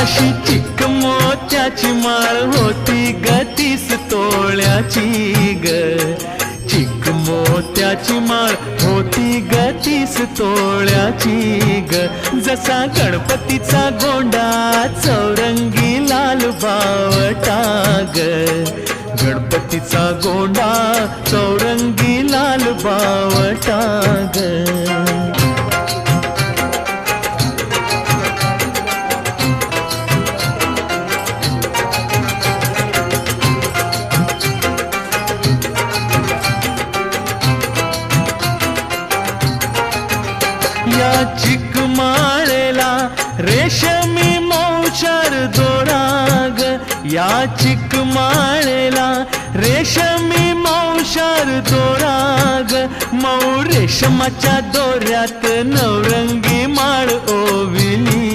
अशी चिक मोत्याची माळ होती ग 30 तोळ्याची ग. चिक मोत्याची माळ होती ग 30 तोळ्याची ग. जसा गणपतीचा गोंडा चौरंगी लाल बावटा ग. गणपतीचा गोंडा चौरंगी लाल बावटा ग. या चिकमाळेला रेशमी मौचार दोराग. या चिकमाळेला रेशमी मौचार दोराग. मऊ रेशमाच्या दोऱ्यात नवरंगी माळ ओविली.